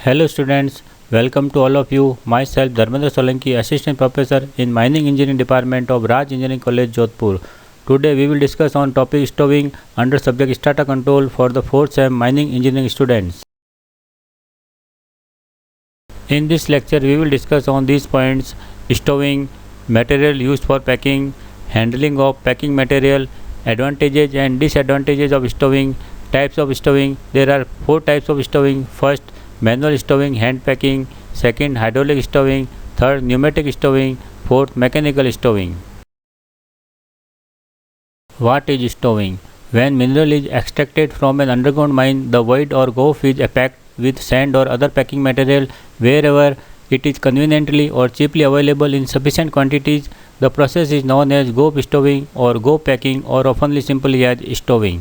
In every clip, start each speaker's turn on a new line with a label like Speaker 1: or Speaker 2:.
Speaker 1: Hello students, welcome to all of you. Myself Dharmendra Solanki, Assistant Professor in Mining Engineering Department of Raj Engineering College, Jodhpur. Today we will discuss on topic stowing under subject Strata Control for the 4th SEM Mining Engineering students. In this lecture we will discuss on these points: stowing, material used for packing, handling of packing material, advantages and disadvantages of stowing, types of stowing. There are 4 types of stowing. First, manual stowing, hand packing. Second, hydraulic stowing. Third, pneumatic stowing. Fourth, mechanical stowing. What is stowing? When mineral is extracted from an underground mine, the void or gulf is packed with sand or other packing material wherever it is conveniently or cheaply available in sufficient quantities. The process is known as gulf stowing or gulf packing, or often simply as stowing.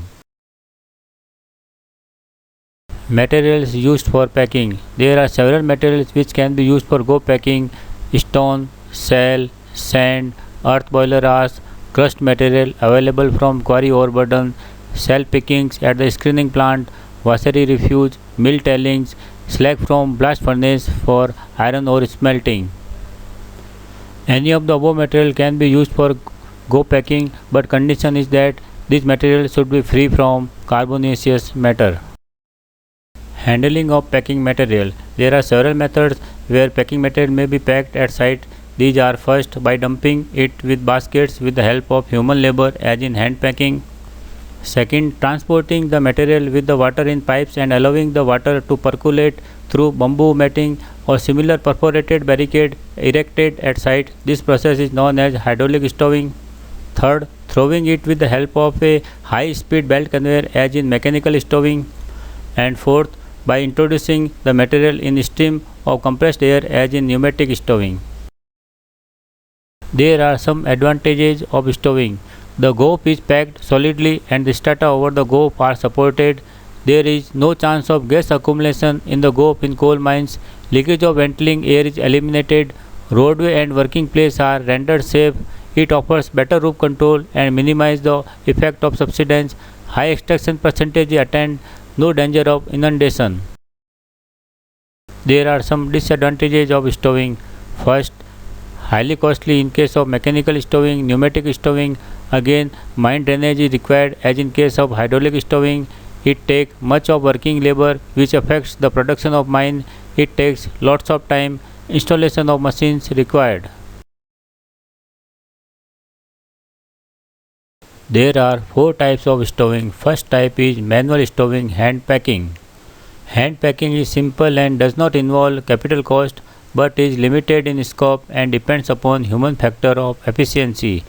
Speaker 1: Materials used for packing. There are several materials which can be used for gulf packing: stone, shell, sand, earth boiler ash, crushed material available from quarry overburden, shell pickings at the screening plant, washery refuse, mill tailings, slag from blast furnace for iron ore smelting. Any of the above material can be used for gulf packing, but condition is that this material should be free from carbonaceous matter. Handling of packing material. There are several methods where packing material may be packed at site. These are: first, by dumping it with baskets with the help of human labor as in hand packing. Second, transporting the material with the water in pipes and allowing the water to percolate through bamboo matting or similar perforated barricade erected at site. This process is known as hydraulic stowing. Third, throwing it with the help of a high speed belt conveyor as in mechanical stowing. And fourth, by introducing the material in stream of compressed air as in pneumatic stowing. There are some advantages of stowing. The gulf is packed solidly and the strata over the gulf are supported. There is no chance of gas accumulation in the gulf in coal mines. Leakage of ventilating air is eliminated. Roadway and working place are rendered safe. It offers better roof control and minimize the effect of subsidence. High extraction percentage is attained. No danger of inundation. There are some disadvantages of stowing. First, highly costly in case of mechanical stowing. Pneumatic stowing, again, mine drainage is required as in case of hydraulic stowing. It takes much of working labor which affects the production of mine. It takes lots of time. Installation of machines required. There are 4 types of stowing. First type is manual stowing, hand packing. Hand packing is simple and does not involve capital cost, but is limited in scope and depends upon human factor of efficiency.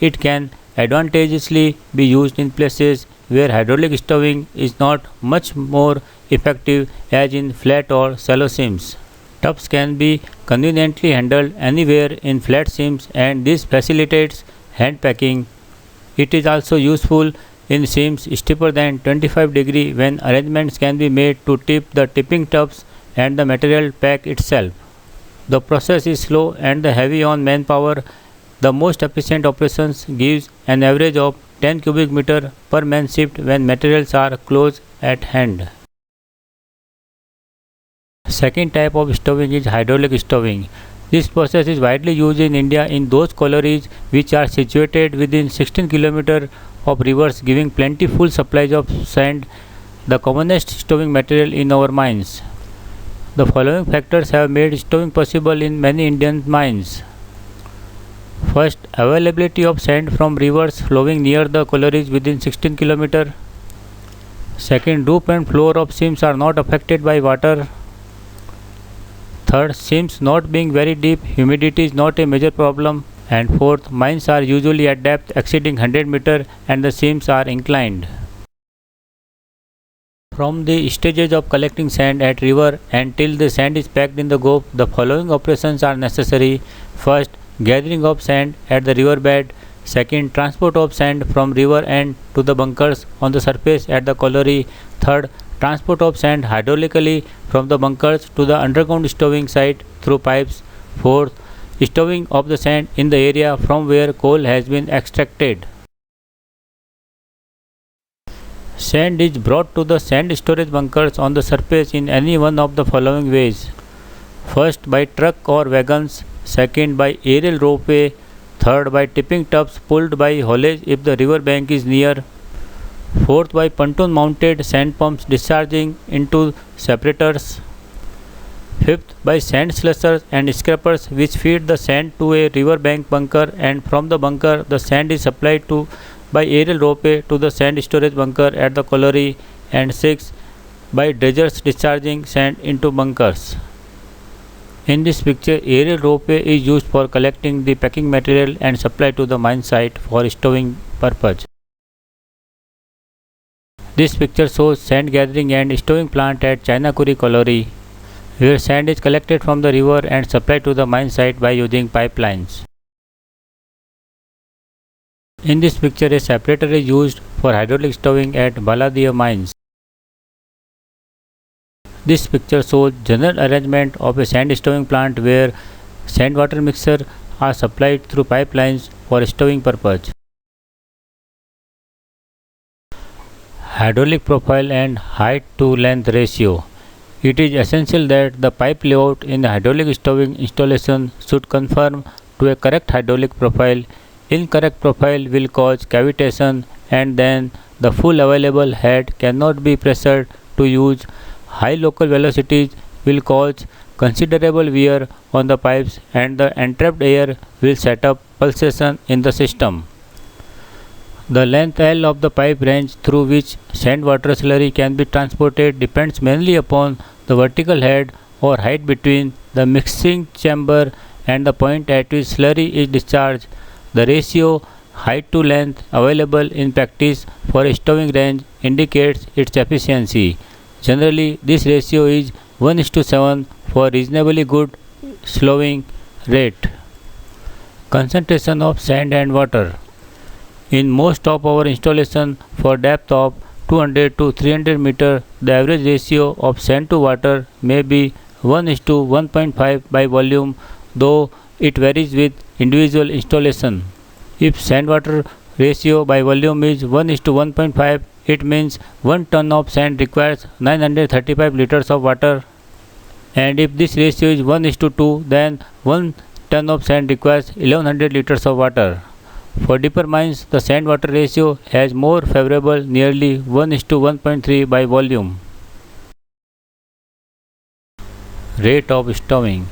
Speaker 1: It can advantageously be used in places where hydraulic stowing is not much more effective, as in flat or shallow seams. Tubs can be conveniently handled anywhere in flat seams, and this facilitates hand packing. It is also useful in seams steeper than 25 degree when arrangements can be made to tip the tipping tubs and the material pack itself. The process is slow and heavy on manpower. The most efficient operations gives an average of 10 cubic meter per man shift when materials are close at hand. Second type of stowing is hydraulic stowing. This process is widely used in India in those collieries which are situated within 16 km of rivers, giving plentiful supplies of sand, the commonest stowing material in our mines. The following factors have made stowing possible in many Indian mines. First, availability of sand from rivers flowing near the collieries within 16 km. Second, roof and floor of seams are not affected by water. Third, seams not being very deep, humidity is not a major problem. And fourth, mines are usually at depth exceeding 100 meter and the seams are inclined. From the stages of collecting sand at river until the sand is packed in the gulf, the following operations are necessary. First, gathering of sand at the river bed. Second, transport of sand from river end to the bunkers on the surface at the colliery. Third, transport of sand hydraulically from the bunkers to the underground stowing site through pipes. Fourth, stowing of the sand in the area from where coal has been extracted. Sand is brought to the sand storage bunkers on the surface in any one of the following ways. First, by truck or wagons. Second, by aerial ropeway. Third, by tipping tubs pulled by haulage if the river bank is near. Fourth, by pontoon mounted sand pumps discharging into separators. Fifth, by sand slushers and scrapers which feed the sand to a river bank bunker, and from the bunker the sand is supplied to by aerial ropeway to the sand storage bunker at the colliery. And sixth, by dredgers discharging sand into bunkers. In this picture, aerial ropeway is used for collecting the packing material and supply to the mine site for stowing purpose. This picture shows sand gathering and stowing plant at Chainakuri colliery, where sand is collected from the river and supplied to the mine site by using pipelines. In this picture, a separator is used for hydraulic stowing at Baladia mines. This picture shows general arrangement of a sand stowing plant where sand water mixture are supplied through pipelines for stowing purpose. Hydraulic profile and height to length ratio. It is essential that the pipe layout in the hydraulic stowing installation should conform to a correct hydraulic profile. Incorrect profile will cause cavitation, and then the full available head cannot be pressured to use. High local velocities will cause considerable wear on the pipes, and the entrapped air will set up pulsation in the system. The length L of the pipe range through which sand water slurry can be transported depends mainly upon the vertical head or height between the mixing chamber and the point at which slurry is discharged. The ratio height to length available in practice for stowing range indicates its efficiency. Generally, this ratio is 1:7 for reasonably good slowing rate. Concentration of sand and water. In most of our installation for depth of 200 to 300 meter, the average ratio of sand to water may be 1:1.5 by volume, though it varies with individual installation. If sand water ratio by volume is 1:1.5, it means 1 ton of sand requires 935 liters of water, and if this ratio is 1:2, then 1 ton of sand requires 1100 liters of water. For deeper mines, the sand water ratio has more favorable, nearly 1:1.3 by volume. Rate of stowing.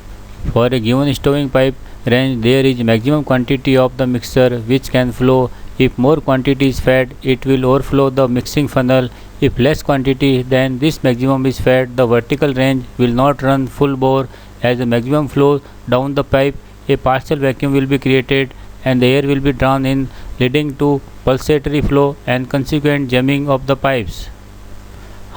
Speaker 1: For a given stowing pipe range, there is maximum quantity of the mixture which can flow. If more quantity is fed, it will overflow the mixing funnel. If less quantity than this maximum is fed, the vertical range will not run full bore. As the maximum flows down the pipe, a partial vacuum will be created and the air will be drawn in, leading to pulsatory flow and consequent jamming of the pipes.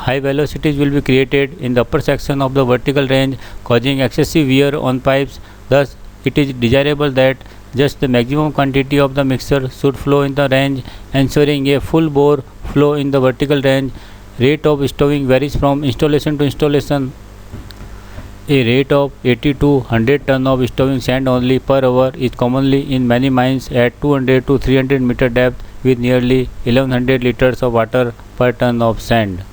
Speaker 1: High velocities will be created in the upper section of the vertical range, causing excessive wear on pipes. Thus, it is desirable that just the maximum quantity of the mixture should flow in the range, ensuring a full bore flow in the vertical range. Rate of stowing varies from installation to installation. A rate of 80 to 100 ton of stowing sand only per hour is commonly in many mines at 200 to 300 meter depth, with nearly 1100 liters of water per ton of sand.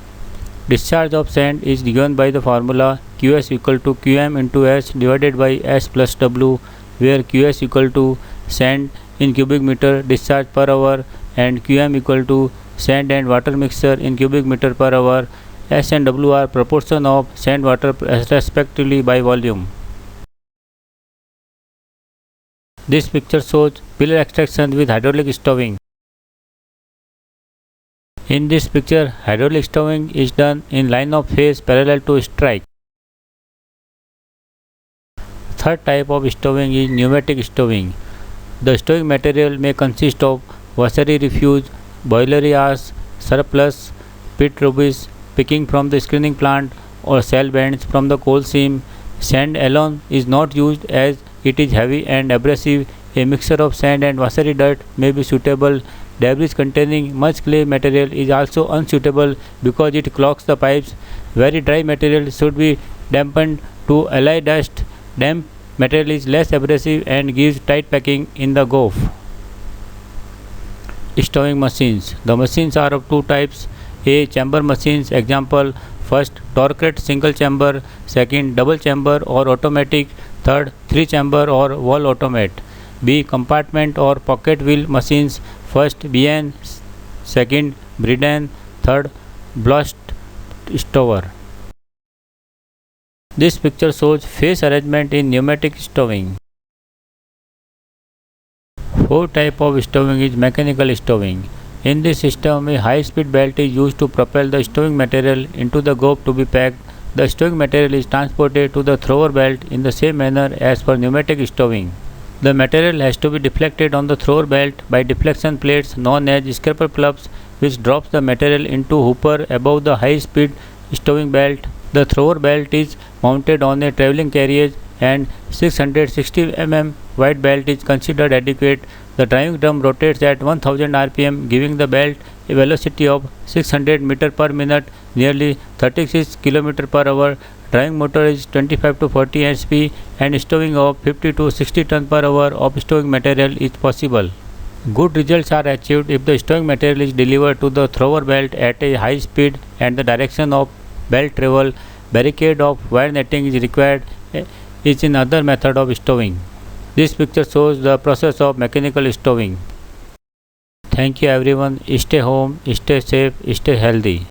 Speaker 1: Discharge of sand is given by the formula Qs equal to Qm into S divided by S plus W, where Qs equal to sand in cubic meter discharge per hour and Qm equal to sand and water mixture in cubic meter per hour. S and W are proportion of sand water respectively by volume. This picture shows pillar extraction with hydraulic stowing. In this picture, hydraulic stowing is done in line of phase parallel to strike. Third type of stowing is pneumatic stowing. The stowing material may consist of washery refuse, boilery ash, surplus, pit rubbish, picking from the screening plant, or shell bands from the coal seam. Sand alone is not used as it is heavy and abrasive. A mixture of sand and washery dirt may be suitable. Debris containing much clay material is also unsuitable because it clogs the pipes. Very dry material should be dampened to allay dust. Damp material is less abrasive and gives tight packing in the groove. Stowing machines. The machines are of two types. A. Chamber machines. Example: first, torque single chamber; second, double chamber or automatic; third, 3-chamber or wall automate. B. Compartment or pocket wheel machines. First, BN; second, Briden; third, blast stover. This picture shows face arrangement in pneumatic stowing. Fourth type of stowing is mechanical stowing. In this system, a high-speed belt is used to propel the stowing material into the gope to be packed. The stowing material is transported to the thrower belt in the same manner as for pneumatic stowing. The material has to be deflected on the thrower belt by deflection plates known as scraper plugs, which drops the material into hopper above the high-speed stowing belt. The thrower belt is mounted on a traveling carriage and 660 mm wide belt is considered adequate. The driving drum rotates at 1000 rpm, giving the belt a velocity of 600 meter per minute, nearly 36 km per hour. Driving motor is 25 to 40 HP and stowing of 50 to 60 ton per hour of stowing material is possible. Good results are achieved if the stowing material is delivered to the thrower belt at a high speed and the direction of belt travel. Barricade of wire netting is required is another method of stowing. This picture shows the process of mechanical stowing. Thank you everyone. Stay home, stay safe, stay healthy.